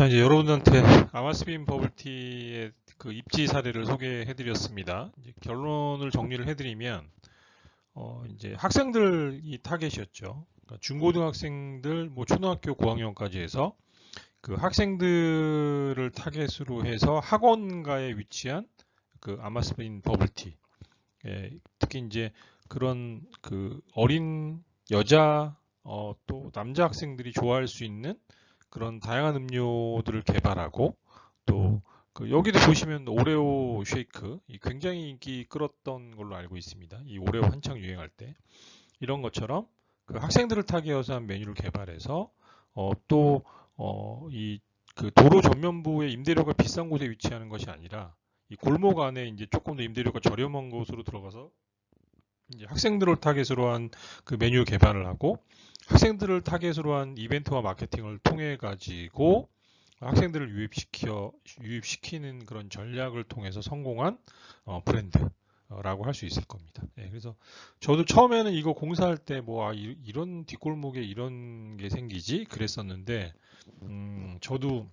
자, 이제 여러분들한테 아마스빈 버블티의 그 입지 사례를 소개해 드렸습니다. 이제 결론을 정리를 해 드리면, 이제 학생들이 타겟이었죠. 그러니까 중고등학생들, 뭐 초등학교 고학년까지 해서 그 학생들을 타겟으로 해서 학원가에 위치한 그 아마스빈 버블티. 예, 특히 이제 그런 그 어린 여자, 또 남자 학생들이 좋아할 수 있는 그런 다양한 음료들을 개발하고 또 그 여기도 보시면 오레오 쉐이크 굉장히 인기 끌었던 걸로 알고 있습니다. 이 오레오 한창 유행할 때 이런 것처럼 그 학생들을 타겟해서 한 메뉴를 개발해서 또 이 그 도로 전면부의 임대료가 비싼 곳에 위치하는 것이 아니라 이 골목 안에 이제 조금 더 임대료가 저렴한 곳으로 들어가서 이제 학생들을 타겟으로 한 그 메뉴 개발을 하고 학생들을 타겟으로 한 이벤트와 마케팅을 통해 가지고 학생들을 유입시키는 그런 전략을 통해서 성공한 브랜드라고 할 수 있을 겁니다. 예, 그래서 저도 처음에는 이거 공사할 때 뭐 이런 뒷골목에 이런 게 생기지 그랬었는데 저도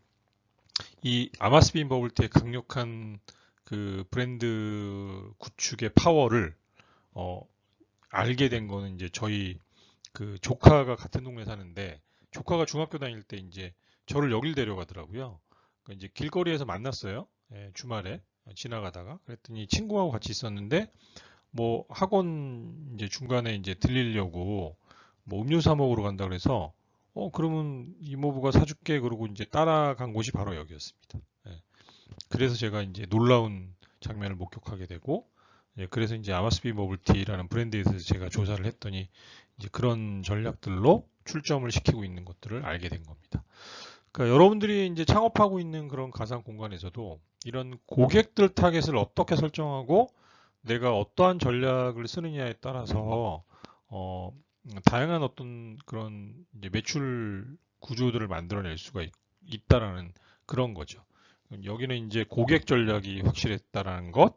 이 아마스빈 버블티의 강력한 그 브랜드 구축의 파워를 어, 알게 된 거는 이제 저희 그 조카가 같은 동네 사는데 조카가 중학교 다닐 때 이제 저를 여길 데려가더라고요. 그러니까 이제 길거리에서 만났어요. 예, 주말에 지나가다가 그랬더니 친구하고 같이 있었는데 뭐 학원 이제 중간에 이제 들리려고 뭐 음료 사 먹으러 간다 그래서 그러면 이모부가 사줄게 그러고 이제 따라간 곳이 바로 여기였습니다. 예, 그래서 제가 이제 놀라운 장면을 목격하게 되고 예, 그래서 이제 아마스비 버블티라는 브랜드에 대해서 제가 조사를 했더니 이제 그런 전략들로 출점을 시키고 있는 것들을 알게 된 겁니다. 그러니까 여러분들이 이제 창업하고 있는 그런 가상 공간에서도 이런 고객들 타겟을 어떻게 설정하고 내가 어떠한 전략을 쓰느냐에 따라서 어, 다양한 어떤 그런 이제 매출 구조들을 만들어낼 수가 있다라는 그런 거죠. 여기는 이제 고객 전략이 확실했다라는 것,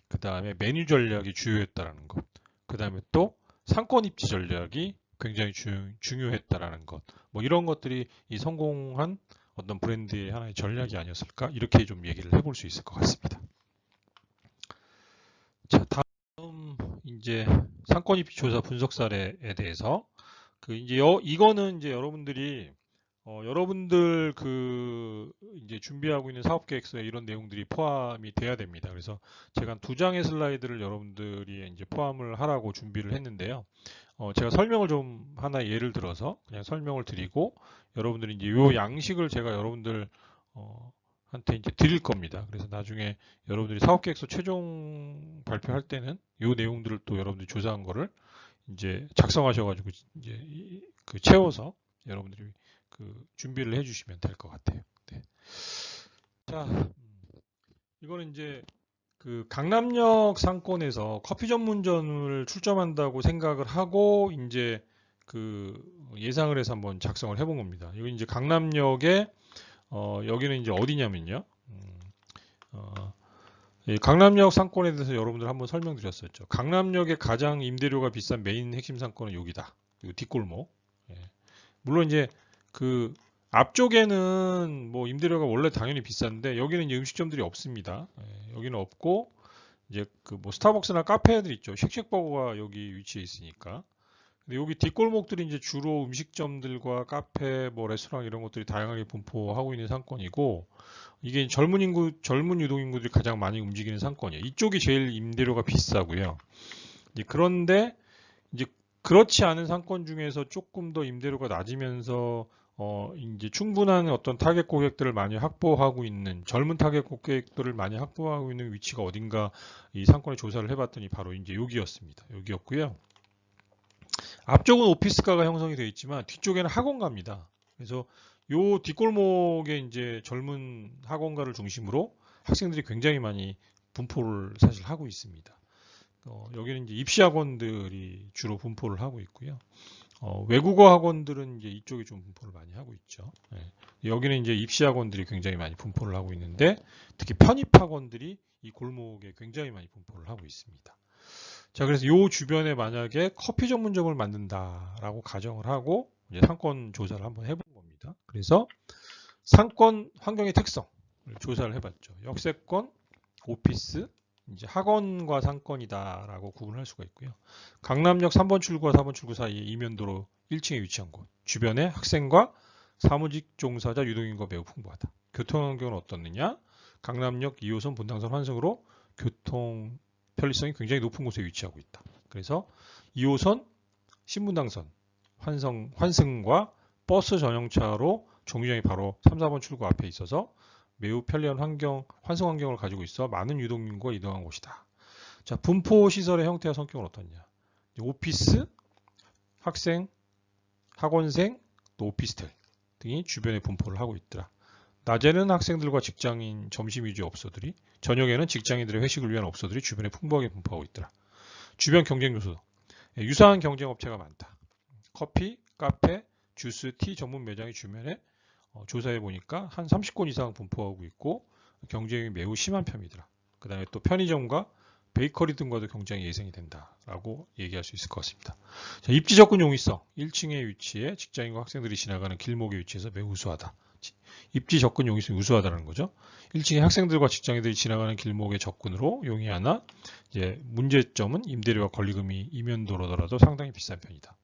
그 다음에 메뉴 전략이 주요했다라는 것, 그 다음에 또 상권 입지 전략이 굉장히 중요했다라는 것, 뭐 이런 것들이 이 성공한 어떤 브랜드의 하나의 전략이 아니었을까 이렇게 좀 얘기를 해볼 수 있을 것 같습니다. 자, 다음 이제 상권 입지 조사 분석 사례에 대해서 그 이제 이거는 이제 여러분들이 여러분들 그 이제 준비하고 있는 사업 계획서에 이런 내용들이 포함이 돼야 됩니다. 그래서 제가 한 두 장의 슬라이드를 여러분들이 이제 포함을 하라고 준비를 했는데요. 제가 설명을 좀 하나 예를 들어서 그냥 설명을 드리고 여러분들이 이제 요 양식을 제가 여러분들 한테 이제 드릴 겁니다. 그래서 나중에 여러분들이 사업 계획서 최종 발표할 때는 요 내용들을 또 여러분들이 조사한 거를 이제 작성하셔가지고 이제 그 채워서 여러분들이 그 준비를 해주시면 될 것 같아요. 네. 자, 이거는 이제 그 강남역 상권에서 커피 전문점을 출점한다고 생각을 하고 이제 그 예상을 해서 한번 작성을 해본 겁니다. 여기 이제 강남역에 여기는 이제 어디냐면요. 이 강남역 상권에 대해서 여러분들 한번 설명드렸었죠. 강남역의 가장 임대료가 비싼 메인 핵심 상권은 여기다. 이 뒷골목. 예. 물론 이제 그 앞쪽에는 뭐 임대료가 원래 당연히 비싼데 여기는 이제 음식점들이 없습니다. 예, 여기는 없고 이제 그 뭐 스타벅스나 카페들 있죠. 쉑쉑버거가 여기 위치해 있으니까. 근데 여기 뒷골목들이 이제 주로 음식점들과 카페, 뭐 레스토랑 이런 것들이 다양하게 분포하고 있는 상권이고 이게 젊은 유동인구들이 가장 많이 움직이는 상권이에요. 이쪽이 제일 임대료가 비싸고요. 이제 그런데 이제 그렇지 않은 상권 중에서 조금 더 임대료가 낮으면서 이제 충분한 어떤 타겟 고객들을 많이 확보하고 있는 젊은 타겟 고객들을 많이 확보하고 있는 위치가 어딘가 이 상권에 조사를 해봤더니 바로 이제 여기였습니다. 여기였고요. 앞쪽은 오피스가가 형성이 되어 있지만 뒤쪽에는 학원가입니다. 그래서 요 뒷골목에 이제 젊은 학원가를 중심으로 학생들이 굉장히 많이 분포를 사실 하고 있습니다. 여기는 이제 입시 학원들이 주로 분포를 하고 있고요. 외국어 학원들은 이제 이쪽에 좀 분포를 많이 하고 있죠. 예. 여기는 이제 입시 학원들이 굉장히 많이 분포를 하고 있는데 특히 편입 학원들이 이 골목에 굉장히 많이 분포를 하고 있습니다. 자, 그래서 요 주변에 만약에 커피 전문점을 만든다라고 가정을 하고 이제 상권 조사를 한번 해본 겁니다. 그래서 상권 환경의 특성을 조사를 해봤죠. 역세권, 오피스, 이제 학원과 상권이다라고 구분할 수가 있고요. 강남역 3번 출구와 4번 출구 사이에 이면도로 1층에 위치한 곳, 주변에 학생과 사무직 종사자 유동인구가 매우 풍부하다. 교통 환경은 어떻느냐? 강남역 2호선 분당선 환승으로 교통 편리성이 굉장히 높은 곳에 위치하고 있다. 그래서 2호선 신분당선 환승과 버스 전용차로 정류장이 바로 3, 4번 출구 앞에 있어서 매우 편리한 환승 환경을 가지고 있어 많은 유동인구가 이동한 곳이다. 자, 분포 시설의 형태와 성격은 어떻냐? 오피스, 학생, 학원생, 또 오피스텔 등이 주변에 분포를 하고 있더라. 낮에는 학생들과 직장인 점심 위주 업소들이, 저녁에는 직장인들의 회식을 위한 업소들이 주변에 풍부하게 분포하고 있더라. 주변 경쟁 요소. 유사한 경쟁 업체가 많다. 커피, 카페, 주스, 티 전문 매장이 주변에 조사해 보니까 한 30곳 이상 분포하고 있고 경쟁이 매우 심한 편이더라. 그 다음에 또 편의점과 베이커리 등과도 경쟁이 예상이 된다라고 얘기할 수 있을 것 같습니다. 자, 입지 접근 용이성. 1층에 위치해 직장인과 학생들이 지나가는 길목에 위치해서 매우 우수하다. 입지 접근 용이성이 우수하다는 거죠. 1층에 학생들과 직장인들이 지나가는 길목의 접근으로 용이하나 이제 문제점은 임대료와 권리금이 이면도로더라도 상당히 비싼 편이다.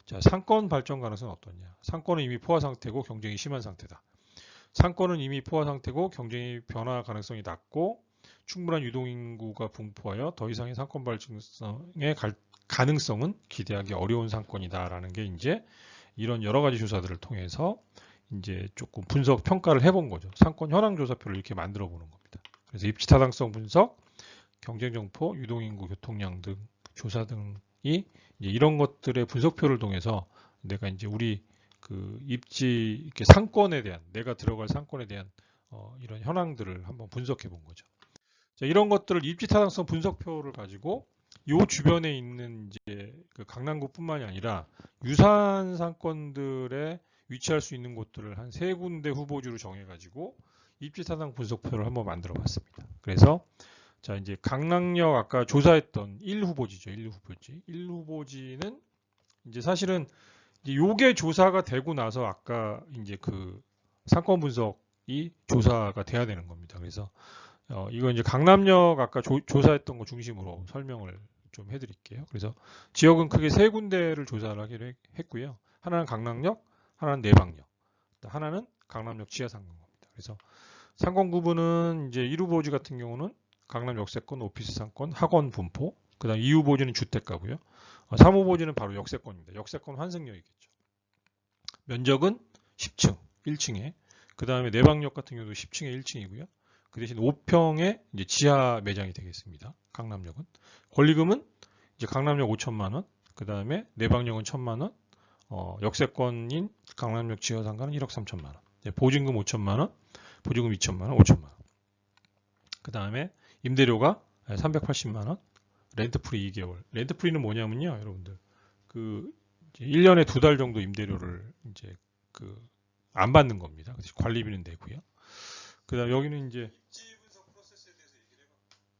자, 상권 발전 가능성은 어떠냐? 상권은 이미 포화 상태고 경쟁이 심한 상태다. 상권은 이미 포화 상태고 경쟁이 변화 가능성이 낮고 충분한 유동인구가 분포하여 더 이상의 상권 발전성의 가능성은 기대하기 어려운 상권이다라는 게 이제 이런 여러 가지 조사들을 통해서 이제 조금 분석 평가를 해본 거죠. 상권 현황 조사표를 이렇게 만들어 보는 겁니다. 그래서 입지 타당성 분석, 경쟁 정보, 유동인구, 교통량 등 조사 등이 이제 이런 것들의 분석표를 통해서 내가 이제 우리 그 입지 이렇게 상권에 대한, 내가 들어갈 상권에 대한 이런 현황들을 한번 분석해 본 거죠. 자, 이런 것들을 입지 타당성 분석표를 가지고 요 주변에 있는 이제 그 강남구뿐만이 아니라 유사한 상권들에 위치할 수 있는 곳들을 한 3군데 후보지로 정해가지고 입지 타당 분석표를 한번 만들어 봤습니다. 그래서 자, 이제 강남역 아까 조사했던 1후보지죠. 1후보지. 1후보지는 이제 사실은 이제 요게 조사가 되고 나서 아까 이제 그 상권 분석이 조사가 돼야 되는 겁니다. 그래서 이거 이제 강남역 아까 조사했던 거 중심으로 설명을 좀 해드릴게요. 그래서 지역은 크게 3군데를 조사를 하기로 했고요. 하나는 강남역, 하나는 내방역, 하나는 강남역 지하 상권입니다. 그래서 상권 구분은 이제 1후보지 같은 경우는 강남 역세권, 오피스 상권, 학원 분포, 그 다음 2후보지는 주택가고요. 3후보지는 바로 역세권입니다. 역세권 환승역이겠죠. 면적은 10층, 1층에, 그 다음에 내방역 같은 경우도 10층에 1층이고요. 그 대신 5평의 이제 지하 매장이 되겠습니다. 강남역은. 권리금은 이제 강남역 5천만 원, 그 다음에 내방역은 1천만 원, 역세권인 강남역 지하 상가는 1억 3천만 원, 보증금 5천만 원, 보증금 2천만 원, 5천만 원. 그 다음에 임대료가 380만 원, 렌트프리 2개월. 렌트프리는 뭐냐면요, 여러분들. 그 1년에 2달 정도 임대료를 이제 그 안 받는 겁니다. 그래서 관리비는 내고요. 그다음 여기는 이제 입지 분석 프로세스에 대해서 얘기를 해봐.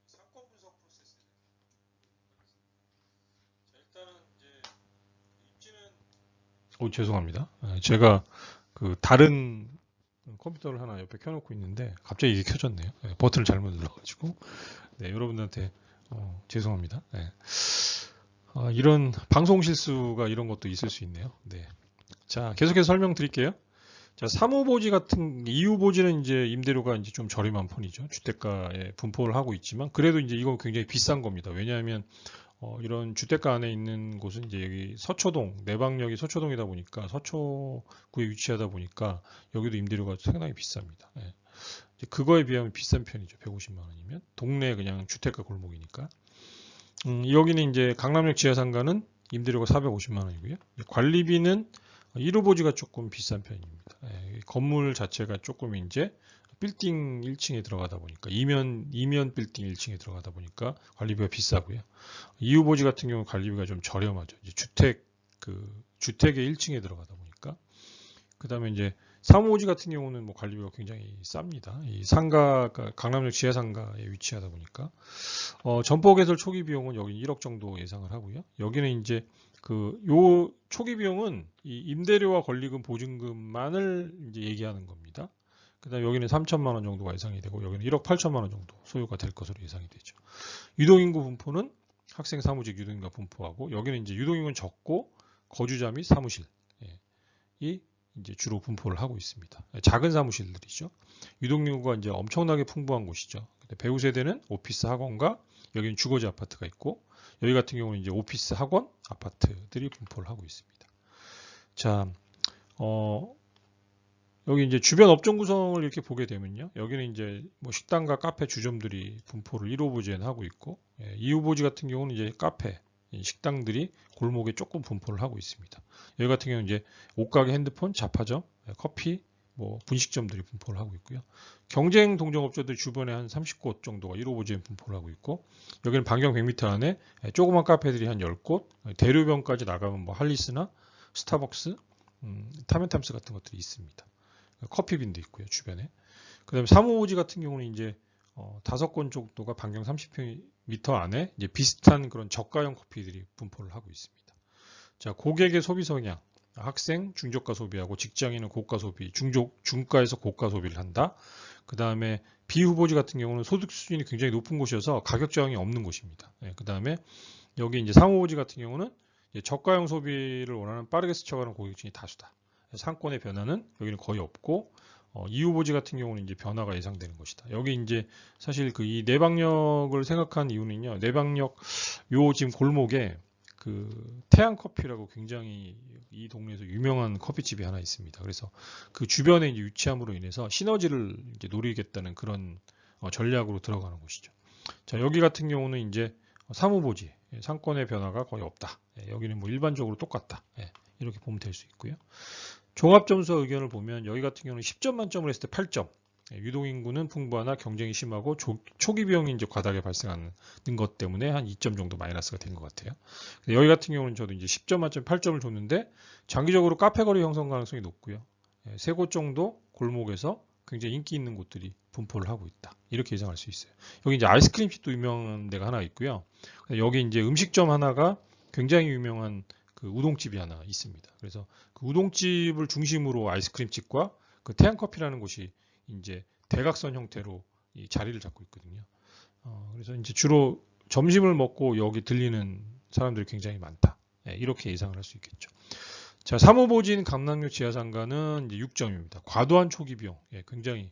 상권 분석 프로세스. 자, 일단은 이제 입지는 죄송합니다. 제가 그 다른 컴퓨터를 하나 옆에 켜놓고 있는데 갑자기 이게 켜졌네요. 버튼을 잘못 눌러가지고. 네, 여러분들한테 죄송합니다. 네. 이런 방송 실수가 이런 것도 있을 수 있네요. 네. 자, 계속해서 설명드릴게요. 자, 3후보지 같은 2후보지는 이제 임대료가 이제 좀 저렴한 편이죠. 주택가에 분포를 하고 있지만 그래도 이제 이건 굉장히 비싼 겁니다. 왜냐하면 이런 주택가 안에 있는 곳은 이제 여기 서초동, 내방역이 서초동이다 보니까 서초구에 위치하다 보니까 여기도 임대료가 상당히 비쌉니다. 예. 그거에 비하면 비싼 편이죠. 150만 원이면 동네 그냥 주택가 골목이니까. 여기는 이제 강남역 지하상가는 임대료가 450만 원이고요. 관리비는 1후보지가 조금 비싼 편입니다. 예, 건물 자체가 조금 이제 빌딩 1층에 들어가다 보니까 이면 빌딩 1층에 들어가다 보니까 관리비가 비싸고요. 2후보지 같은 경우 관리비가 좀 저렴하죠. 이제 주택의 1층에 들어가다 보니까. 그다음에 이제 3호지 같은 경우는 뭐 관리비가 굉장히 쌉니다. 이 상가가 강남역 지하 상가에 위치하다 보니까 점포 개설 초기 비용은 여기 1억 정도 예상을 하고요. 여기는 이제 요 초기 비용은 이 임대료와 권리금, 보증금만을 이제 얘기하는 겁니다. 그다음에 여기는 3천만 원 정도가 예상이 되고 여기는 1억 8천만 원 정도 소요가 될 것으로 예상이 되죠. 유동인구 분포는 학생 사무직 유동인구가 분포하고 여기는 이제 유동인구는 적고 거주자 및 사무실이 이제 주로 분포를 하고 있습니다. 작은 사무실들이죠. 유동인구가 이제 엄청나게 풍부한 곳이죠. 배우 세대는 오피스 학원과 여기는 주거지 아파트가 있고 여기 같은 경우는 이제 오피스 학원 아파트들이 분포를 하고 있습니다. 자, 여기 이제 주변 업종 구성을 이렇게 보게 되면요. 여기는 이제 뭐 식당과 카페 주점들이 분포를 1호부지에 하고 있고 2호부지 같은 경우는 이제 카페, 식당들이 골목에 조금 분포를 하고 있습니다. 여기 같은 경우는 이제 옷가게, 핸드폰, 잡화점, 커피, 뭐 분식점들이 분포를 하고 있고요. 경쟁 동종업체들 주변에 한 30곳 정도가 1호부지에 분포를 하고 있고 여기는 반경 100m 안에 조그만 카페들이 한 10곳, 대류변까지 나가면 뭐 할리스나 스타벅스, 타멘탐스 같은 것들이 있습니다. 커피빈도 있고요, 주변에. 그 다음에 3호부지 같은 경우는 이제 5건 정도가 반경 30m 안에 이제 비슷한 그런 저가형 커피들이 분포를 하고 있습니다. 자, 고객의 소비 성향. 학생, 중저가 소비하고 직장인은 고가 소비, 중가에서 고가 소비를 한다. 그 다음에 비후보지 같은 경우는 소득 수준이 굉장히 높은 곳이어서 가격 저항이 없는 곳입니다. 그 다음에 여기 이제 3호부지 같은 경우는 저가형 소비를 원하는 빠르게 스쳐가는 고객층이 다수다. 상권의 변화는 여기는 거의 없고 2후보지 같은 경우는 이제 변화가 예상되는 것이다. 여기 이제 사실 그 이 내방역을 생각한 이유는요. 내방역 요 지금 골목에 그 태양커피라고 굉장히 이 동네에서 유명한 커피집이 하나 있습니다. 그래서 그 주변에 이제 위치함으로 인해서 시너지를 이제 노리겠다는 그런 전략으로 들어가는 곳이죠. 자, 여기 같은 경우는 이제 3후보지 상권의 변화가 거의 없다. 여기는 뭐 일반적으로 똑같다. 이렇게 보면 될 수 있고요. 종합점수 의견을 보면 여기 같은 경우는 10점 만점을 했을 때 8점. 유동인구는 풍부하나 경쟁이 심하고 초기 비용이 이제 과다하게 발생하는 것 때문에 한 2점 정도 마이너스가 된 것 같아요. 여기 같은 경우는 저도 이제 10점 만점 8점을 줬는데 장기적으로 카페거리 형성 가능성이 높고요. 3곳 정도 골목에서 굉장히 인기 있는 곳들이 분포를 하고 있다. 이렇게 예상할 수 있어요. 여기 이제 아이스크림집도 유명한 데가 하나 있고요. 여기 이제 음식점 하나가 굉장히 유명한 그 우동집이 하나 있습니다. 그래서 그 우동집을 중심으로 아이스크림집과 그 태양커피라는 곳이 이제 대각선 형태로 이 자리를 잡고 있거든요. 그래서 이제 주로 점심을 먹고 여기 들리는 사람들이 굉장히 많다. 이렇게 예상을 할 수 있겠죠. 자, 3호보진 강남역 지하상가는 이제 6점입니다. 과도한 초기 비용, 굉장히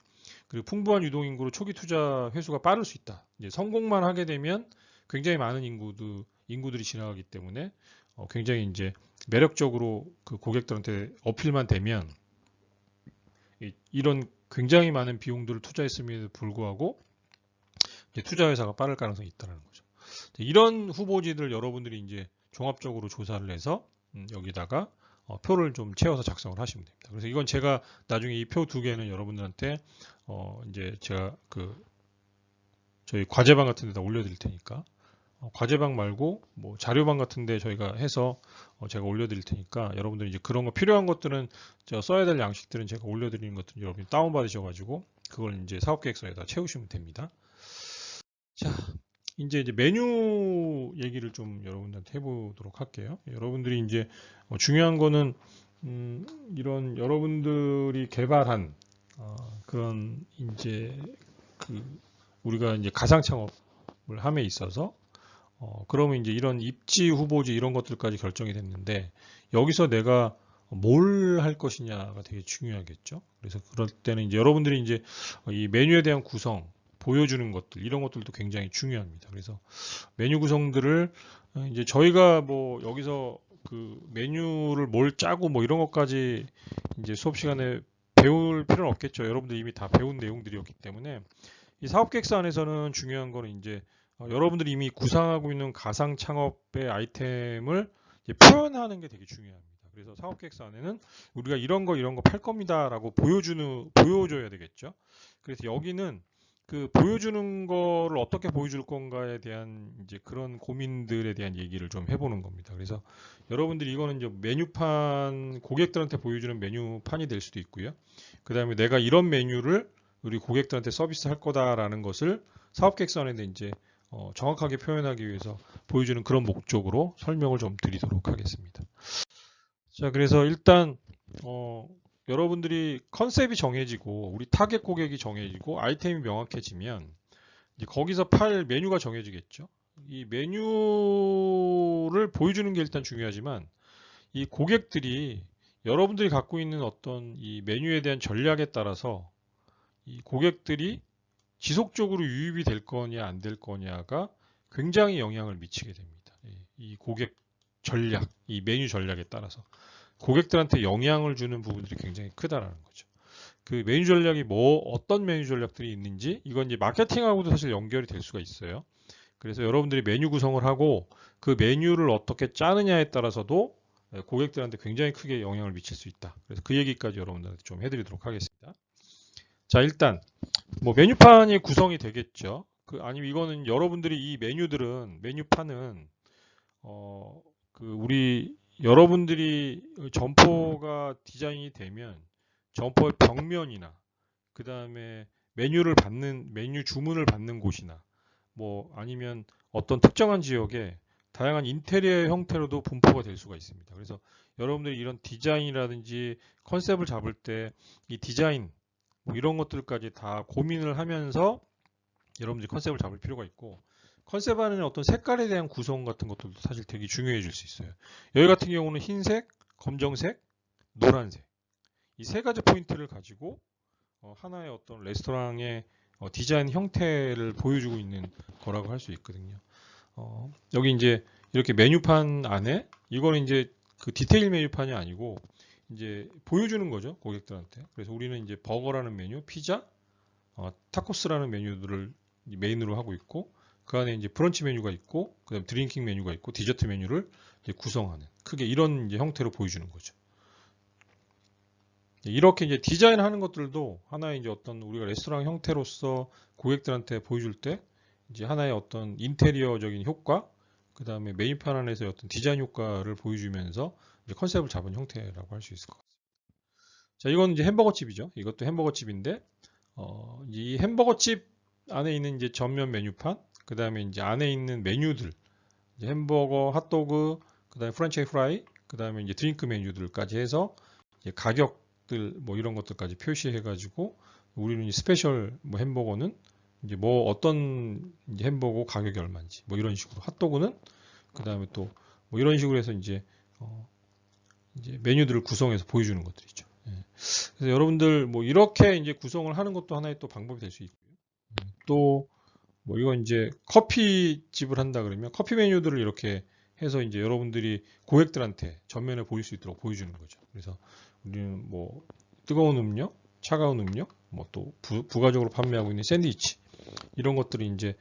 그리고 풍부한 유동인구로 초기 투자 회수가 빠를 수 있다. 이제 성공만 하게 되면 굉장히 많은 인구들이 지나가기 때문에 굉장히 이제 매력적으로 그 고객들한테 어필만 되면 이런 굉장히 많은 비용들을 투자했음에도 불구하고 투자 회사가 빠를 가능성이 있다는 거죠. 이런 후보지들 여러분들이 이제 종합적으로 조사를 해서 여기다가 표를 좀 채워서 작성을 하시면 됩니다. 그래서 이건 제가 나중에 이 표 2개는 여러분들한테 이제 제가 그 저희 과제방 같은 데다 올려드릴 테니까 과제방 말고 뭐 자료방 같은데 저희가 해서 제가 올려드릴 테니까 여러분들 이제 그런 거 필요한 것들은 제가 써야 될 양식들은 제가 올려드리는 것들 여러분이 다운 받으셔가지고 그걸 이제 사업계획서에다 채우시면 됩니다. 자, 이제 메뉴 얘기를 좀 여러분들한테 해보도록 할게요. 여러분들이 이제 중요한 거는 이런 여러분들이 개발한 그런 이제 그 우리가 이제 가상 창업을 함에 있어서 그러면 이제 이런 입지 후보지 이런 것들까지 결정이 됐는데 여기서 내가 뭘 할 것이냐가 되게 중요하겠죠. 그래서 그럴 때는 이제 여러분들이 이제 이 메뉴에 대한 구성, 보여주는 것들 이런 것들도 굉장히 중요합니다. 그래서 메뉴 구성들을 이제 저희가 뭐 여기서 그 메뉴를 뭘 짜고 뭐 이런 것까지 이제 수업 시간에 배울 필요는 없겠죠. 여러분들 이미 다 배운 내용들이었기 때문에 이 사업계획서 안에서는 중요한 거는 이제 여러분들이 이미 구상하고 있는 가상 창업의 아이템을 표현하는 게 되게 중요합니다. 그래서 사업계획서 안에는 우리가 이런 거 팔 겁니다라고 보여줘야 되겠죠. 그래서 여기는 그 보여주는 거를 어떻게 보여줄 건가에 대한 이제 그런 고민들에 대한 얘기를 좀 해보는 겁니다. 그래서 여러분들이 이거는 이제 메뉴판 고객들한테 보여주는 메뉴판이 될 수도 있고요. 그 다음에 내가 이런 메뉴를 우리 고객들한테 서비스 할 거다라는 것을 사업계획서에 이제 정확하게 표현하기 위해서 보여주는 그런 목적으로 설명을 좀 드리도록 하겠습니다. 자, 그래서 일단 여러분들이 컨셉이 정해지고 우리 타겟 고객이 정해지고 아이템이 명확해지면 이제 거기서 팔 메뉴가 정해지겠죠. 이 메뉴를 보여주는 게 일단 중요하지만 이 고객들이 여러분들이 갖고 있는 어떤 이 메뉴에 대한 전략에 따라서 이 고객들이 지속적으로 유입이 될 거냐 안 될 거냐가 굉장히 영향을 미치게 됩니다. 이 고객 전략, 이 메뉴 전략에 따라서 고객들한테 영향을 주는 부분들이 굉장히 크다라는 거죠. 그 메뉴 전략이 뭐 어떤 메뉴 전략들이 있는지 이건 이제 마케팅하고도 사실 연결이 될 수가 있어요. 그래서 여러분들이 메뉴 구성을 하고 그 메뉴를 어떻게 짜느냐에 따라서도 고객들한테 굉장히 크게 영향을 미칠 수 있다. 그래서 그 얘기까지 여러분들한테 좀 해드리도록 하겠습니다. 자, 일단 뭐 메뉴판이 구성이 되겠죠. 아니면 이거는 여러분들이 이 메뉴판은 우리 여러분들이 점포가 디자인이 되면 점포의 벽면이나 그 다음에 메뉴 주문을 받는 곳이나 뭐 아니면 어떤 특정한 지역에 다양한 인테리어 형태로도 분포가 될 수가 있습니다. 그래서 여러분들이 이런 디자인이라든지 컨셉을 잡을 때 이 디자인 뭐 이런 것들까지 다 고민을 하면서 여러분들이 컨셉을 잡을 필요가 있고 컨셉 안에는 어떤 색깔에 대한 구성 같은 것들도 사실 되게 중요해질 수 있어요. 여기 같은 경우는 흰색, 검정색, 노란색 이 세 가지 포인트를 가지고 하나의 어떤 레스토랑의 디자인 형태를 보여주고 있는 거라고 할 수 있거든요. 여기 이제 이렇게 메뉴판 안에 이거는 이제 그 디테일 메뉴판이 아니고 이제 보여주는 거죠 고객들한테. 그래서 우리는 이제 버거라는 메뉴, 피자, 타코스라는 메뉴들을 메인으로 하고 있고 그 안에 이제 브런치 메뉴가 있고 그다음 드링킹 메뉴가 있고 디저트 메뉴를 이제 구성하는 크게 이런 이제 형태로 보여주는 거죠. 이렇게 이제 디자인하는 것들도 하나의 이제 어떤 우리가 레스토랑 형태로서 고객들한테 보여줄 때 이제 하나의 어떤 인테리어적인 효과, 그 다음에 메뉴판 안에서 어떤 디자인 효과를 보여주면서 이제 컨셉을 잡은 형태라고 할 수 있을 것 같습니다. 자, 이건 이제 햄버거집이죠. 이것도 햄버거집인데, 이 햄버거집 안에 있는 이제 전면 메뉴판, 그 다음에 이제 안에 있는 메뉴들, 이제 햄버거, 핫도그, 그 다음에 프렌치 프라이, 그 다음에 이제 드링크 메뉴들까지 해서 이제 가격들 뭐 이런 것들까지 표시해가지고 우리는 스페셜 뭐 햄버거는 이제 뭐 어떤 이제 햄버거 가격이 얼마인지 뭐 이런 식으로 핫도그는 그 다음에 또 뭐 이런 식으로 해서 이제 메뉴들을 구성해서 보여주는 것들이죠. 예. 그래서 여러분들 뭐 이렇게 이제 구성을 하는 것도 하나의 또 방법이 될 수 있고요. 또 뭐 이건 이제 커피집을 한다 그러면 커피 메뉴들을 이렇게 해서 이제 여러분들이 고객들한테 전면에 보일 수 있도록 보여주는 거죠. 그래서 우리는 뭐 뜨거운 음료, 차가운 음료, 뭐 또 부가적으로 판매하고 있는 샌드위치 이런 것들이 이제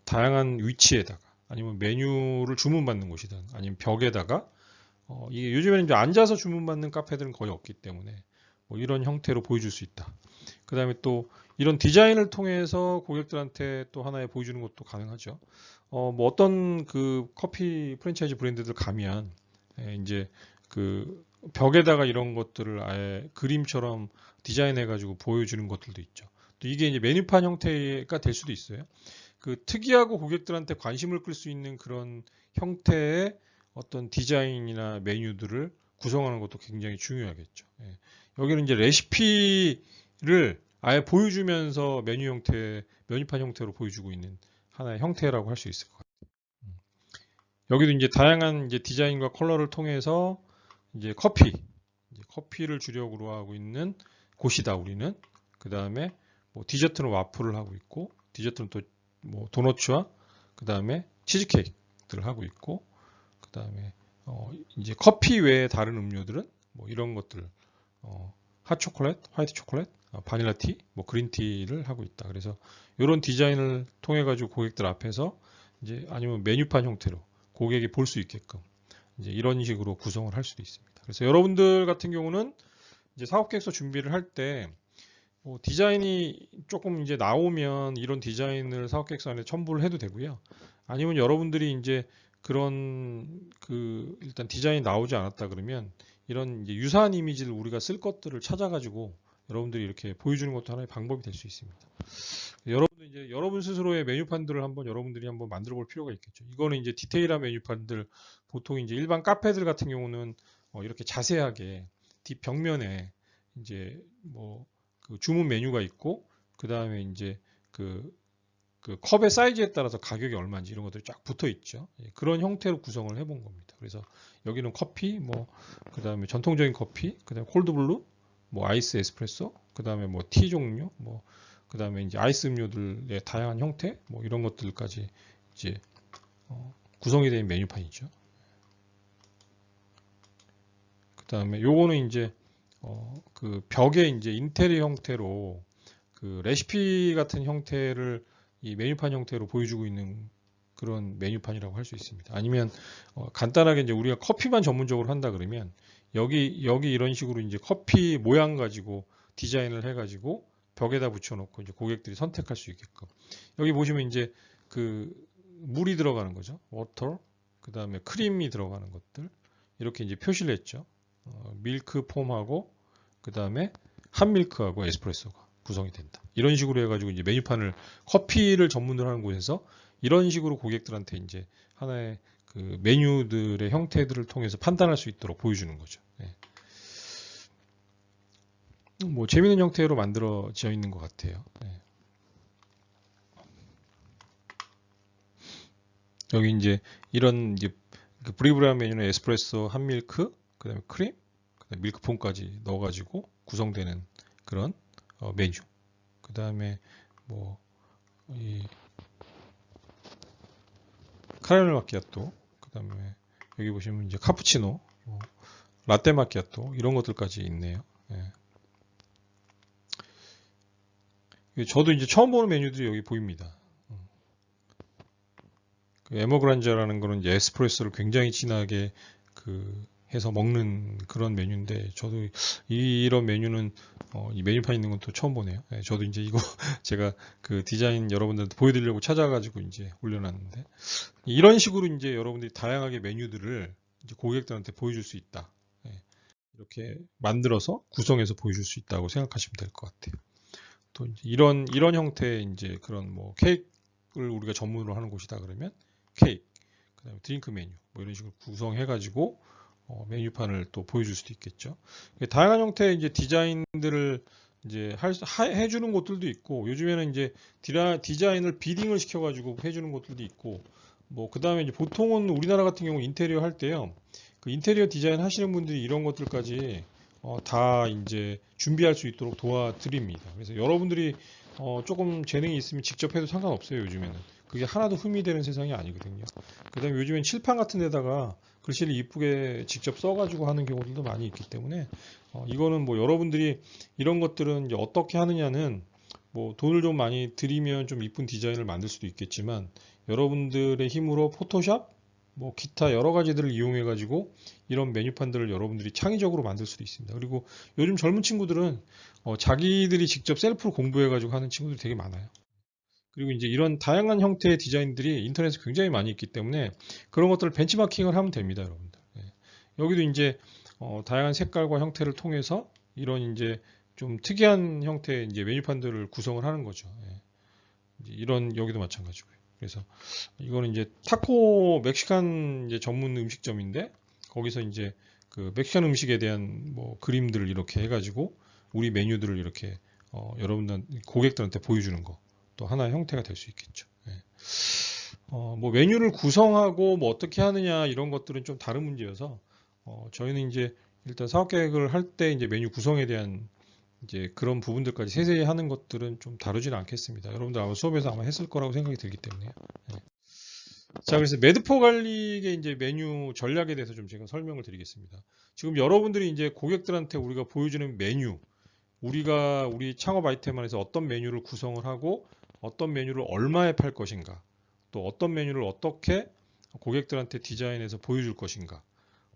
다양한 위치에다가 아니면 메뉴를 주문받는 곳이든 아니면 벽에다가 이게 요즘에는 이제 앉아서 주문받는 카페들은 거의 없기 때문에 뭐 이런 형태로 보여줄 수 있다. 그 다음에 또 이런 디자인을 통해서 고객들한테 또 하나의 보여주는 것도 가능하죠. 뭐 어떤 그 커피 프랜차이즈 브랜드들 가면 이제 그 벽에다가 이런 것들을 아예 그림처럼 디자인해가지고 보여주는 것들도 있죠. 또 이게 이제 메뉴판 형태가 될 수도 있어요. 그 특이하고 고객들한테 관심을 끌 수 있는 그런 형태의 어떤 디자인이나 메뉴들을 구성하는 것도 굉장히 중요하겠죠. 예. 여기는 이제 레시피를 아예 보여주면서 메뉴판 형태로 보여주고 있는 하나의 형태라고 할 수 있을 것 같아요. 여기도 이제 다양한 이제 디자인과 컬러를 통해서 이제 커피를 주력으로 하고 있는 곳이다 우리는. 그 다음에 뭐 디저트는 와플을 하고 있고 디저트는 또 뭐 도너츠와 그 다음에 치즈케이크들을 하고 있고 그 다음에 이제 커피 외에 다른 음료들은 뭐 이런 것들 핫초콜릿, 화이트 초콜릿, 바닐라티, 뭐 그린티를 하고 있다. 그래서 이런 디자인을 통해 가지고 고객들 앞에서 이제 아니면 메뉴판 형태로 고객이 볼 수 있게끔 이제 이런 식으로 구성을 할 수도 있습니다. 그래서 여러분들 같은 경우는 이제 사업 계획서 준비를 할 때 뭐 디자인이 조금 이제 나오면 이런 디자인을 사업 계획서 안에 첨부를 해도 되고요. 아니면 여러분들이 이제 그런 일단 디자인이 나오지 않았다 그러면 이런 이제 유사한 이미지를 우리가 쓸 것들을 찾아가지고 여러분들이 이렇게 보여주는 것도 하나의 방법이 될 수 있습니다. 여러분들 이제 여러분 스스로의 메뉴판들을 여러분들이 한번 만들어 볼 필요가 있겠죠. 이거는 이제 디테일한 메뉴판들 보통 이제 일반 카페들 같은 경우는 이렇게 자세하게 뒷벽면에 이제 뭐 그 주문 메뉴가 있고 그 다음에 이제 그 컵의 사이즈에 따라서 가격이 얼마인지 이런 것들이 쫙 붙어 있죠. 그런 형태로 구성을 해본 겁니다. 그래서 여기는 커피, 뭐 그 다음에 전통적인 커피, 그 다음에 콜드블루, 뭐 아이스 에스프레소, 그 다음에 뭐 티 종류, 뭐 그 다음에 이제 아이스 음료들의 다양한 형태, 뭐 이런 것들까지 이제 구성이 된 메뉴판이죠. 그 다음에 요거는 이제 그 벽에 이제 인테리어 형태로 그 레시피 같은 형태를 이 메뉴판 형태로 보여주고 있는 그런 메뉴판이라고 할 수 있습니다. 아니면 간단하게 이제 우리가 커피만 전문적으로 한다 그러면 여기 이런 식으로 이제 커피 모양 가지고 디자인을 해가지고 벽에다 붙여놓고 이제 고객들이 선택할 수 있게끔 여기 보시면 이제 그 물이 들어가는 거죠. 워터, 그 다음에 크림이 들어가는 것들 이렇게 이제 표시를 했죠. 밀크 폼하고 그 다음에 핫밀크하고 에스프레소가 구성이 된다. 이런 식으로 해가지고 이제 메뉴판을 커피를 전문으로 하는 곳에서 이런 식으로 고객들한테 이제 하나의 그 메뉴들의 형태들을 통해서 판단할 수 있도록 보여주는 거죠. 네. 뭐 재미있는 형태로 만들어져 있는 것 같아요. 네. 여기 이제 이런 이제 그 브리브리한 메뉴는 에스프레소, 핫밀크, 그다음에 크림, 그다음에 밀크폼까지 넣어가지고 구성되는 그런 메뉴. 그다음에 뭐 이 카라멜 마키아토, 그다음에 여기 보시면 이제 카푸치노, 라떼 마키아토 이런 것들까지 있네요. 예. 저도 이제 처음 보는 메뉴들이 여기 보입니다. 그 에머그란자라는 거는 이제 에스프레소를 굉장히 진하게 그 해서 먹는 그런 메뉴인데 저도 이런 메뉴는 이 메뉴판 있는 건 또 처음 보네요. 예, 저도 이제 이거 제가 그 디자인 여러분들한테 보여드리려고 찾아가지고 이제 올려놨는데 이런 식으로 이제 여러분들이 다양하게 메뉴들을 이제 고객들한테 보여줄 수 있다. 예, 이렇게 만들어서 구성해서 보여줄 수 있다고 생각하시면 될 것 같아요. 또 이제 이런 형태의 이제 그런 뭐 케이크를 우리가 전문으로 하는 곳이다 그러면 케이크, 그다음에 드링크 메뉴 뭐 이런 식으로 구성해가지고 메뉴판을 또 보여줄 수도 있겠죠. 다양한 형태의 이제 디자인들을 이제 해주는 곳들도 있고 요즘에는 이제 디자인을 비딩을 시켜가지고 해주는 곳들도 있고 뭐 그다음에 이제 보통은 우리나라 같은 경우 인테리어 할 때요. 그 인테리어 디자인 하시는 분들이 이런 것들까지 다 이제 준비할 수 있도록 도와드립니다. 그래서 여러분들이 조금 재능이 있으면 직접 해도 상관없어요. 요즘에는 그게 하나도 흠이 되는 세상이 아니거든요. 그다음에 요즘엔 칠판 같은 데다가 글씨를 이쁘게 직접 써가지고 하는 경우들도 많이 있기 때문에 이거는 뭐 여러분들이 이런 것들은 이제 어떻게 하느냐는 뭐 돈을 좀 많이 들이면 좀 이쁜 디자인을 만들 수도 있겠지만 여러분들의 힘으로 포토샵 뭐 기타 여러 가지들을 이용해 가지고 이런 메뉴판들을 여러분들이 창의적으로 만들 수도 있습니다. 그리고 요즘 젊은 친구들은 자기들이 직접 셀프로 공부해 가지고 하는 친구들이 되게 많아요. 그리고 이제 이런 다양한 형태의 디자인들이 인터넷에 굉장히 많이 있기 때문에 그런 것들을 벤치마킹을 하면 됩니다, 여러분들. 예. 여기도 이제 다양한 색깔과 형태를 통해서 이런 이제 좀 특이한 형태의 이제 메뉴판들을 구성을 하는 거죠. 예. 이제 이런 여기도 마찬가지고요. 그래서 이거는 이제 타코 멕시칸 이제 전문 음식점인데 거기서 이제 그 멕시칸 음식에 대한 뭐 그림들을 이렇게 해가지고 우리 메뉴들을 이렇게 여러분들 고객들한테 보여주는 거. 또 하나의 형태가 될 수 있겠죠. 예. 뭐 메뉴를 구성하고 뭐 어떻게 하느냐 이런 것들은 좀 다른 문제여서 저희는 이제 일단 사업 계획을 할 때 이제 메뉴 구성에 대한 이제 그런 부분들까지 세세히 하는 것들은 좀 다루지는 않겠습니다. 여러분들 아마 수업에서 아마 했을 거라고 생각이 들기 때문에요. 예. 자, 그래서 매드포 관리의 이제 메뉴 전략에 대해서 좀 제가 설명을 드리겠습니다. 지금 여러분들이 이제 고객들한테 우리가 보여주는 메뉴, 우리 창업 아이템 안에서 어떤 메뉴를 구성을 하고 어떤 메뉴를 얼마에 팔 것인가, 또 어떤 메뉴를 어떻게 고객들한테 디자인해서 보여줄 것인가,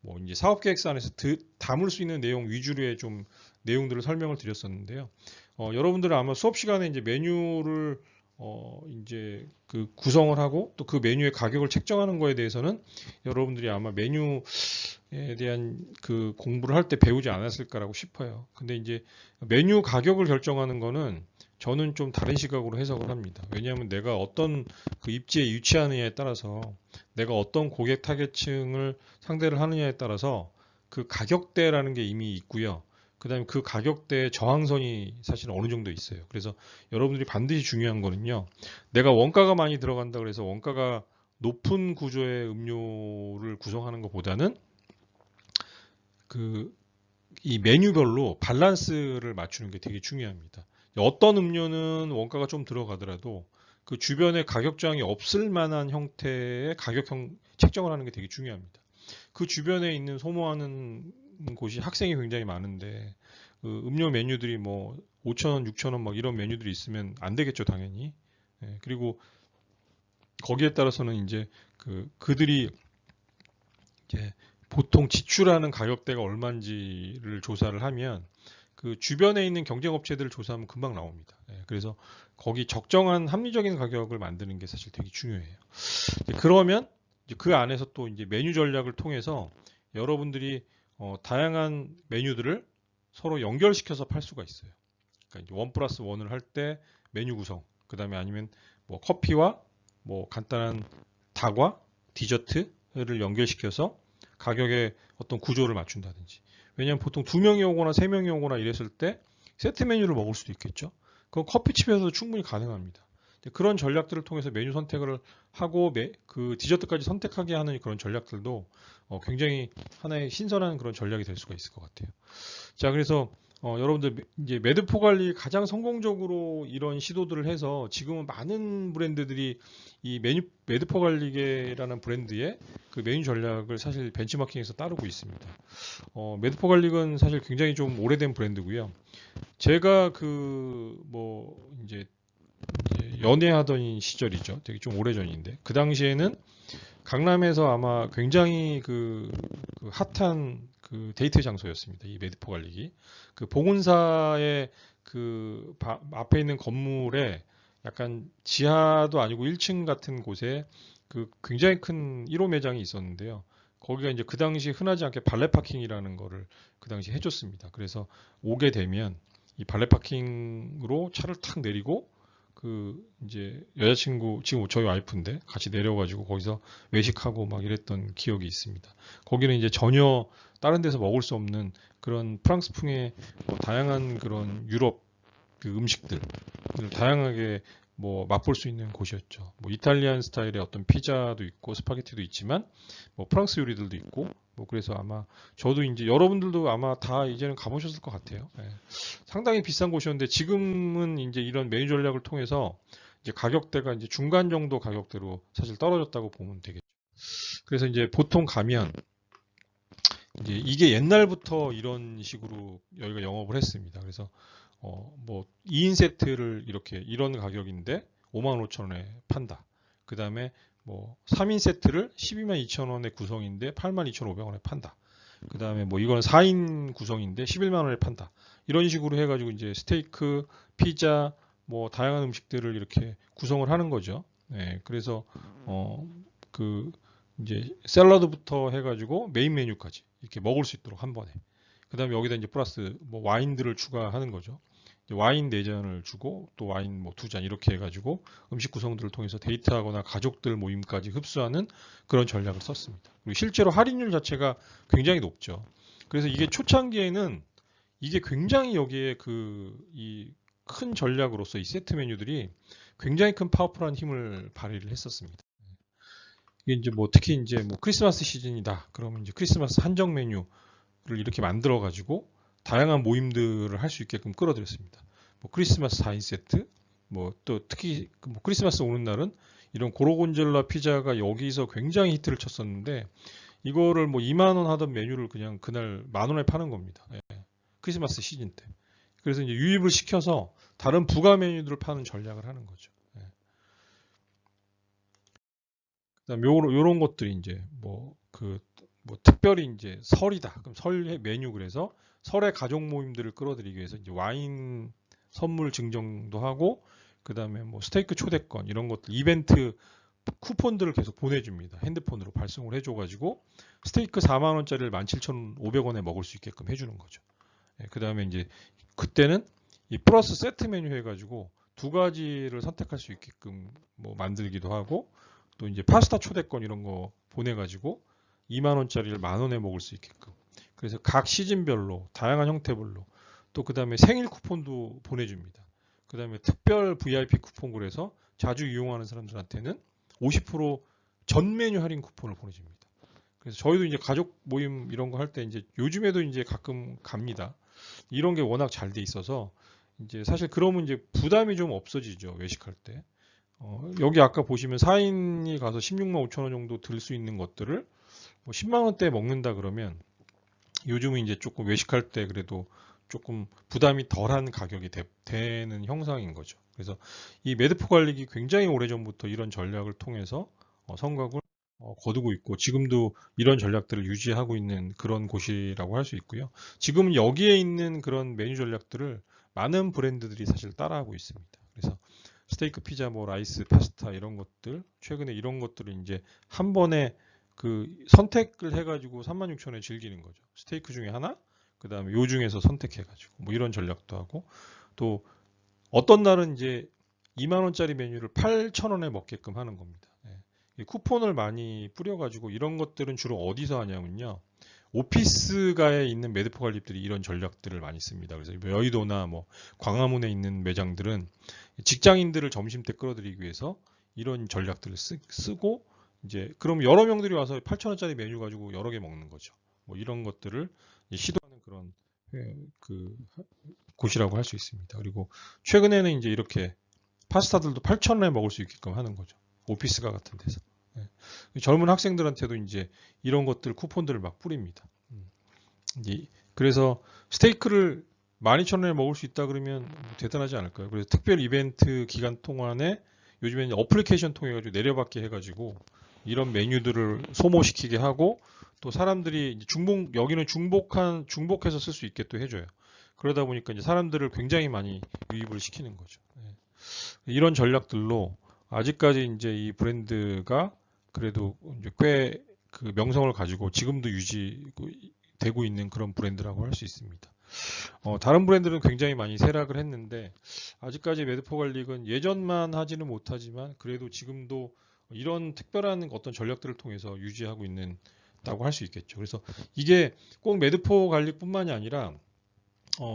뭐 이제 사업 계획서 안에서 담을 수 있는 내용 위주로의 좀 내용들을 설명을 드렸었는데요. 여러분들은 아마 수업 시간에 이제 메뉴를 이제 그 구성을 하고 또 그 메뉴의 가격을 책정하는 거에 대해서는 여러분들이 아마 메뉴에 대한 그 공부를 할 때 배우지 않았을까라고 싶어요. 근데 이제 메뉴 가격을 결정하는 거는 저는 좀 다른 시각으로 해석을 합니다. 왜냐하면 내가 어떤 그 입지에 위치하느냐에 따라서 내가 어떤 고객 타겟층을 상대를 하느냐에 따라서 그 가격대라는 게 이미 있고요. 그다음에 그 가격대의 저항선이 사실 어느 정도 있어요. 그래서 여러분들이 반드시 중요한 거는요. 내가 원가가 많이 들어간다 그래서 원가가 높은 구조의 음료를 구성하는 것보다는 그 이 메뉴별로 밸런스를 맞추는 게 되게 중요합니다. 어떤 음료는 원가가 좀 들어가더라도 그 주변에 가격 저항이 없을 만한 형태의 가격형 책정을 하는 게 되게 중요합니다. 그 주변에 있는 소모하는 곳이 학생이 굉장히 많은데 그 음료 메뉴들이 뭐 5,000원, 6,000원 막 이런 메뉴들이 있으면 안 되겠죠, 당연히. 예, 그리고 거기에 따라서는 이제 그들이 이제 보통 지출하는 가격대가 얼마인지를 조사를 하면 그 주변에 있는 경쟁업체들을 조사하면 금방 나옵니다. 예, 그래서 거기 적정한 합리적인 가격을 만드는 게 사실 되게 중요해요. 그러면 이제 그 안에서 또 이제 메뉴 전략을 통해서 여러분들이 다양한 메뉴들을 서로 연결시켜서 팔 수가 있어요. 그러니까 이제 원 플러스 원을 할 때 메뉴 구성, 그 다음에 아니면 뭐 커피와 뭐 간단한 다과, 디저트를 연결시켜서 가격의 어떤 구조를 맞춘다든지. 왜냐하면 보통 2명이 오거나 3명이 오거나 이랬을 때 세트 메뉴를 먹을 수도 있겠죠. 그건 커피집에서도 충분히 가능합니다. 그런 전략들을 통해서 메뉴 선택을 하고 그 디저트까지 선택하게 하는 그런 전략들도 굉장히 하나의 신선한 그런 전략이 될 수가 있을 것 같아요. 자, 그래서 여러분들 이제 매드포갈리 가장 성공적으로 이런 시도들을 해서 지금은 많은 브랜드들이 이 매드포갈릭이라는 브랜드의 그 메뉴 전략을 사실 벤치마킹에서 따르고 있습니다. 매드포갈릭은 사실 굉장히 좀 오래된 브랜드고요. 제가 그 뭐 이제 연애하던 시절이죠. 되게 좀 오래전인데 그 당시에는 강남에서 아마 굉장히 그 핫한 그 데이트 장소였습니다. 이 매드포갈릭이 그 봉은사의 그 앞에 있는 건물에 약간 지하도 아니고 1층 같은 곳에 그 굉장히 큰 1호 매장이 있었는데요. 거기가 이제 그 당시 흔하지 않게 발레 파킹이라는 거를 그 당시 해줬습니다. 그래서 오게 되면 이 발레 파킹으로 차를 탁 내리고 그 이제 여자친구 지금 저희 와이프인데 같이 내려가지고 거기서 외식하고 막 이랬던 기억이 있습니다. 거기는 이제 전혀 다른 데서 먹을 수 없는 그런 프랑스풍의 뭐 다양한 그런 유럽 그 음식들을 다양하게 뭐 맛볼 수 있는 곳이었죠. 뭐 이탈리안 스타일의 어떤 피자도 있고 스파게티도 있지만 뭐 프랑스 요리들도 있고 뭐 그래서 아마 저도 이제 여러분들도 아마 다 이제는 가보셨을 것 같아요. 예. 상당히 비싼 곳이었는데 지금은 이제 이런 메뉴 전략을 통해서 이제 가격대가 이제 중간 정도 가격대로 사실 떨어졌다고 보면 되겠죠. 그래서 이제 보통 가면 이제 이게 옛날부터 이런 식으로 여기가 영업을 했습니다. 그래서 뭐 2인 세트를 이렇게 이런 가격인데 55,000원에 판다. 그 다음에 뭐 3인 세트를 122,000원의 구성인데 82,500원에 판다. 그 다음에 뭐 이건 4인 구성인데 11만원에 판다. 이런 식으로 해가지고 이제 스테이크, 피자, 뭐 다양한 음식들을 이렇게 구성을 하는 거죠. 네, 그래서 그 이제 샐러드부터 해가지고 메인 메뉴까지 이렇게 먹을 수 있도록 한 번에. 그 다음에 여기다 이제 플러스 뭐 와인들을 추가하는 거죠. 와인 4잔을 주고 또 와인 뭐 2잔 이렇게 해가지고 음식 구성들을 통해서 데이트하거나 가족들 모임까지 흡수하는 그런 전략을 썼습니다. 그리고 실제로 할인율 자체가 굉장히 높죠. 그래서 이게 초창기에는 이게 굉장히 여기에 이 큰 전략으로서 이 세트 메뉴들이 굉장히 큰 파워풀한 힘을 발휘를 했었습니다. 이게 이제 뭐 특히 이제 뭐 크리스마스 시즌이다. 그러면 이제 크리스마스 한정 메뉴를 이렇게 만들어 가지고 다양한 모임들을 할 수 있게끔 끌어들였습니다. 뭐 크리스마스 4인 세트, 뭐 또 특히 뭐 크리스마스 오는 날은 이런 고르곤졸라 피자가 여기서 굉장히 히트를 쳤었는데 이거를 뭐 2만 원 하던 메뉴를 그냥 그날 10,000원에 파는 겁니다. 예. 크리스마스 시즌 때. 그래서 이제 유입을 시켜서 다른 부가 메뉴들을 파는 전략을 하는 거죠. 예. 그다음 요런 것들이 이제 뭐 특별히 이제 설이다. 그럼 설 메뉴 그래서 설의 가족 모임들을 끌어들이기 위해서 이제 와인 선물 증정도 하고 그다음에 뭐 스테이크 초대권 이런 것들 이벤트 쿠폰들을 계속 보내줍니다. 핸드폰으로 발송을 해줘가지고 스테이크 4만 원짜리를 17,500원에 먹을 수 있게끔 해주는 거죠. 그다음에 이제 그때는 이 플러스 세트 메뉴 해가지고 2가지를 선택할 수 있게끔 뭐 만들기도 하고 또 이제 파스타 초대권 이런 거 보내가지고 2만 원짜리를 10,000원에 먹을 수 있게끔. 그래서 각 시즌별로 다양한 형태별로 또 그 다음에 생일 쿠폰도 보내줍니다. 그 다음에 특별 VIP 쿠폰 그래서 자주 이용하는 사람들한테는 50%전 메뉴 할인 쿠폰을 보내줍니다. 그래서 저희도 이제 가족 모임 이런 거 할 때 이제 요즘에도 이제 가끔 갑니다. 이런 게 워낙 잘 돼 있어서 이제 사실 그러면 이제 부담이 좀 없어지죠. 외식할 때. 여기 아까 보시면 4인이 가서 16만 5천 원 정도 들 수 있는 것들을 뭐 10만 원대에 먹는다 그러면 요즘은 이제 조금 외식할 때 그래도 조금 부담이 덜한 가격이 되는 형상인 거죠. 그래서 이 매드포 관리기 굉장히 오래전부터 이런 전략을 통해서 성과를 거두고 있고 지금도 이런 전략들을 유지하고 있는 그런 곳이라고 할 수 있고요. 지금 여기에 있는 그런 메뉴 전략들을 많은 브랜드들이 사실 따라하고 있습니다. 그래서 스테이크, 피자, 뭐 라이스, 파스타 이런 것들 최근에 이런 것들을 이제 한 번에 그 선택을 해가지고 36,000원에 즐기는 거죠. 스테이크 중에 하나, 그 다음에 요 중에서 선택해가지고 뭐 이런 전략도 하고 또 어떤 날은 이제 2만 원짜리 메뉴를 8,000원에 먹게끔 하는 겁니다. 이 쿠폰을 많이 뿌려가지고 이런 것들은 주로 어디서 하냐면요. 오피스가에 있는 매드포 관리들이 이런 전략들을 많이 씁니다. 그래서 여의도나 뭐 광화문에 있는 매장들은 직장인들을 점심 때 끌어들이기 위해서 이런 전략들을 쓰고 이제 그럼 여러 명들이 와서 8,000원짜리 메뉴 가지고 여러 개 먹는 거죠. 뭐 이런 것들을 시도하는 그런 그 곳이라고 할 수 있습니다. 그리고 최근에는 이제 이렇게 파스타들도 8,000원에 먹을 수 있게끔 하는 거죠. 오피스가 같은 데서. 젊은 학생들한테도 이제 이런 것들 쿠폰들을 막 뿌립니다. 그래서 스테이크를 12,000원에 먹을 수 있다 그러면 대단하지 않을까요? 그래서 특별 이벤트 기간 동안에 요즘에 어플리케이션 통해 가지고 내려받게 해가지고 이런 메뉴들을 소모시키게 하고 또 사람들이 여기는 중복해서 쓸 수 있게 또 해줘요. 그러다 보니까 이제 사람들을 굉장히 많이 유입을 시키는 거죠. 이런 전략들로 아직까지 이제 이 브랜드가 그래도 이제 꽤 그 명성을 가지고 지금도 유지되고 있는 그런 브랜드라고 할 수 있습니다. 다른 브랜드는 굉장히 많이 쇠락을 했는데 아직까지 매드포 갈릭은 예전만 하지는 못하지만 그래도 지금도 이런 특별한 어떤 전략들을 통해서 유지하고 있는다고 할 수 있겠죠. 그래서 이게 꼭 매드포 갈릭뿐만이 아니라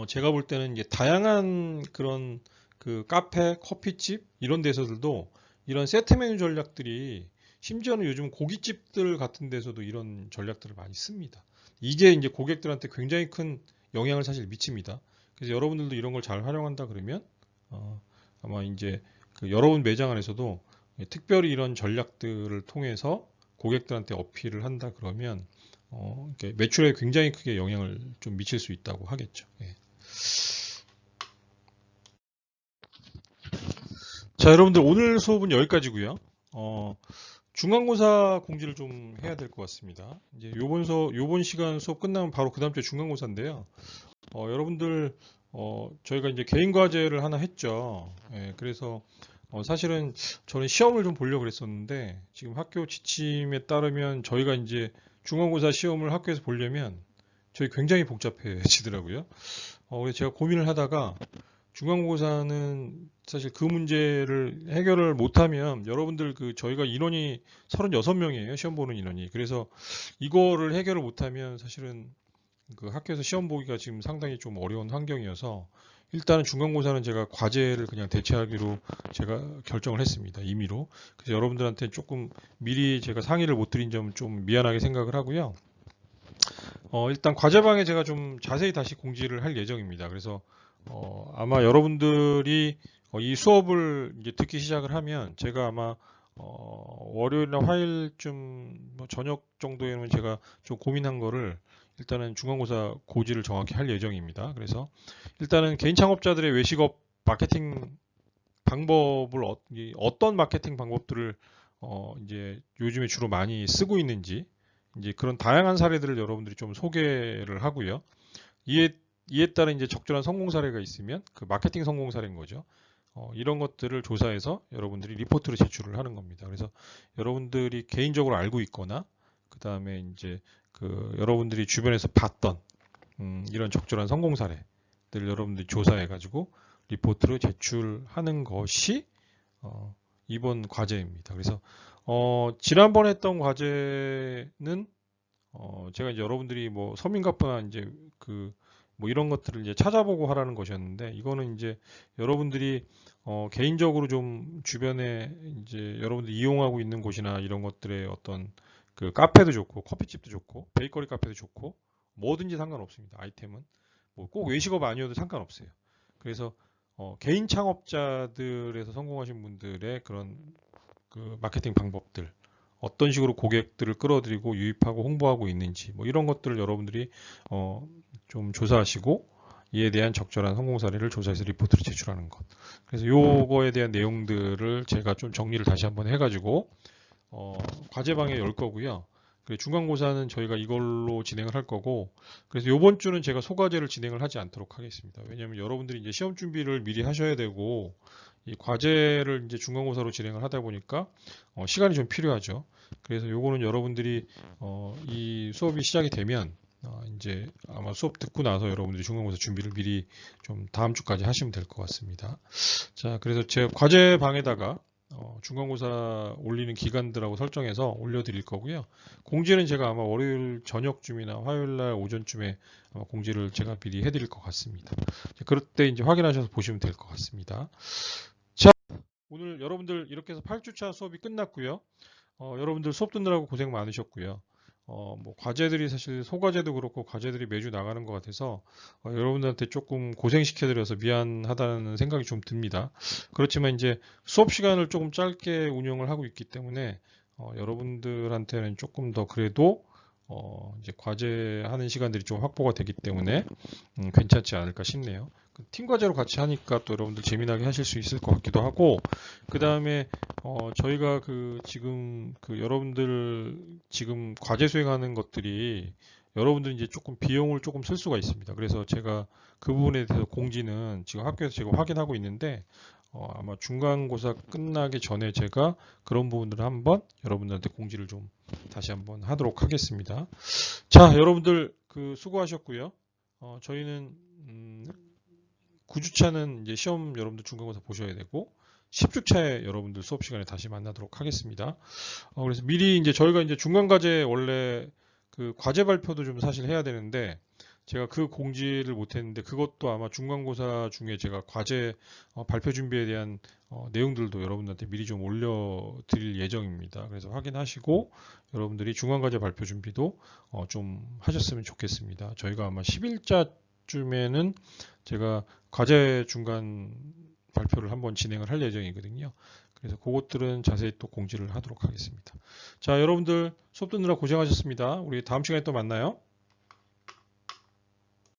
제가 볼 때는 이제 다양한 그런 그 카페, 커피집 이런 데서들도 이런 세트 메뉴 전략들이 심지어는 요즘 고깃집들 같은 데서도 이런 전략들을 많이 씁니다. 이게 이제 고객들한테 굉장히 큰 영향을 사실 미칩니다. 그래서 여러분들도 이런 걸 잘 활용한다 그러면 아마 이제 그 여러분 매장 안에서도 특별히 이런 전략들을 통해서 고객들한테 어필을 한다 그러면 매출에 굉장히 크게 영향을 좀 미칠 수 있다고 하겠죠. 예. 자, 여러분들 오늘 수업은 여기까지고요. 중간고사 공지를 좀 해야 될 것 같습니다. 이제 요번 시간 수업 끝나면 바로 그 다음 주에 중간고사인데요. 여러분들 저희가 이제 개인 과제를 하나 했죠. 예, 그래서 사실은 저는 시험을 좀 보려고 그랬었는데 지금 학교 지침에 따르면 저희가 이제 중간고사 시험을 학교에서 보려면 저희 굉장히 복잡해지더라고요. 그래서 제가 고민을 하다가 중간고사는 사실 그 문제를 해결을 못하면 여러분들 저희가 인원이 36명이에요. 시험 보는 인원이. 그래서 이거를 해결을 못하면 사실은 그 학교에서 시험 보기가 지금 상당히 좀 어려운 환경이어서 일단은 중간고사는 제가 과제를 그냥 대체하기로 제가 결정을 했습니다. 임의로. 그래서 여러분들한테 조금 미리 제가 상의를 못 드린 점 좀 미안하게 생각을 하고요. 일단 과제방에 제가 좀 자세히 다시 공지를 할 예정입니다. 그래서 아마 여러분들이 이 수업을 이제 듣기 시작을 하면 제가 아마 월요일이나 화요일쯤 뭐 저녁 정도에는 제가 좀 고민한 거를 일단은 중간고사 고지를 정확히 할 예정입니다. 그래서 일단은 개인 창업자들의 외식업 마케팅 방법을 어떤 마케팅 방법들을 이제 요즘에 주로 많이 쓰고 있는지 이제 그런 다양한 사례들을 여러분들이 좀 소개를 하고요. 이에 따른 이제 적절한 성공 사례가 있으면 그 마케팅 성공 사례인 거죠. 이런 것들을 조사해서 여러분들이 리포트를 제출을 하는 겁니다. 그래서 여러분들이 개인적으로 알고 있거나 그 다음에 이제 그 여러분들이 주변에서 봤던 이런 적절한 성공 사례들을 여러분들이 조사해 가지고 리포트로 제출하는 것이 이번 과제입니다. 그래서 지난번에 했던 과제는 제가 이제 여러분들이 뭐 서민갑부나 이제 그 뭐 이런 것들을 이제 찾아보고 하라는 것이었는데, 이거는 이제 여러분들이 개인적으로 좀 주변에 이제 여러분들이 이용하고 있는 곳이나 이런 것들의 어떤 그 카페도 좋고 커피집도 좋고 베이커리 카페도 좋고 뭐든지 상관없습니다. 아이템은 뭐 꼭 외식업 아니어도 상관없어요. 그래서 개인 창업자들에서 성공하신 분들의 그런 그 마케팅 방법들, 어떤 식으로 고객들을 끌어들이고 유입하고 홍보하고 있는지 뭐 이런 것들을 여러분들이 좀 조사하시고 이에 대한 적절한 성공 사례를 조사해서 리포트를 제출하는 것. 그래서 요거에 대한 내용들을 제가 좀 정리를 다시 한번 해가지고 과제방에 열 거고요. 중간고사는 저희가 이걸로 진행을 할 거고, 그래서 이번 주는 제가 소과제를 진행을 하지 않도록 하겠습니다. 왜냐하면 여러분들이 이제 시험 준비를 미리 하셔야 되고, 이 과제를 이제 중간고사로 진행을 하다 보니까 시간이 좀 필요하죠. 그래서 요거는 여러분들이 이 수업이 시작이 되면 이제 아마 수업 듣고 나서 여러분들이 중간고사 준비를 미리 좀 다음 주까지 하시면 될 것 같습니다. 자, 그래서 제 과제방에다가 중간고사 올리는 기간들하고 설정해서 올려드릴 거고요. 공지는 제가 아마 월요일 저녁쯤이나 화요일날 오전쯤에 아마 공지를 제가 미리 해드릴 것 같습니다. 그럴 때 이제 확인하셔서 보시면 될 것 같습니다. 자, 오늘 여러분들 이렇게 해서 8주차 수업이 끝났고요. 여러분들 수업 듣느라고 고생 많으셨고요. 뭐 과제들이 사실 소과제도 그렇고 과제들이 매주 나가는 것 같아서 여러분들한테 조금 고생시켜드려서 미안하다는 생각이 좀 듭니다. 그렇지만 이제 수업 시간을 조금 짧게 운영을 하고 있기 때문에 여러분들한테는 조금 더 그래도 이제 과제하는 시간들이 좀 확보가 되기 때문에 괜찮지 않을까 싶네요. 팀 과제로 같이 하니까 또 여러분들 재미나게 하실 수 있을 것 같기도 하고, 그 다음에 저희가 지금 여러분들 지금 과제 수행하는 것들이 여러분들 이제 조금 비용을 조금 쓸 수가 있습니다. 그래서 제가 그 부분에 대해서 공지는 지금 학교에서 제가 확인하고 있는데 아마 중간고사 끝나기 전에 제가 그런 부분들을 한번 여러분들한테 공지를 좀 다시 한번 하도록 하겠습니다. 자, 여러분들 수고하셨고요. 저희는 9주차는 이제 시험 여러분들 중간고사 보셔야 되고 10주차에 여러분들 수업 시간에 다시 만나도록 하겠습니다. 그래서 미리 이제 저희가 이제 중간과제 원래 그 과제 발표도 좀 사실 해야 되는데 제가 그 공지를 못했는데 그것도 아마 중간고사 중에 제가 과제 발표 준비에 대한 내용들도 여러분들한테 미리 좀 올려드릴 예정입니다. 그래서 확인하시고 여러분들이 중간과제 발표 준비도 좀 하셨으면 좋겠습니다. 저희가 아마 10일자쯤에는 제가 과제 중간 발표를 한번 진행을 할 예정이거든요. 그래서 그것들은 자세히 또 공지를 하도록 하겠습니다. 자, 여러분들 수업 듣느라 고생하셨습니다. 우리 다음 시간에 또 만나요.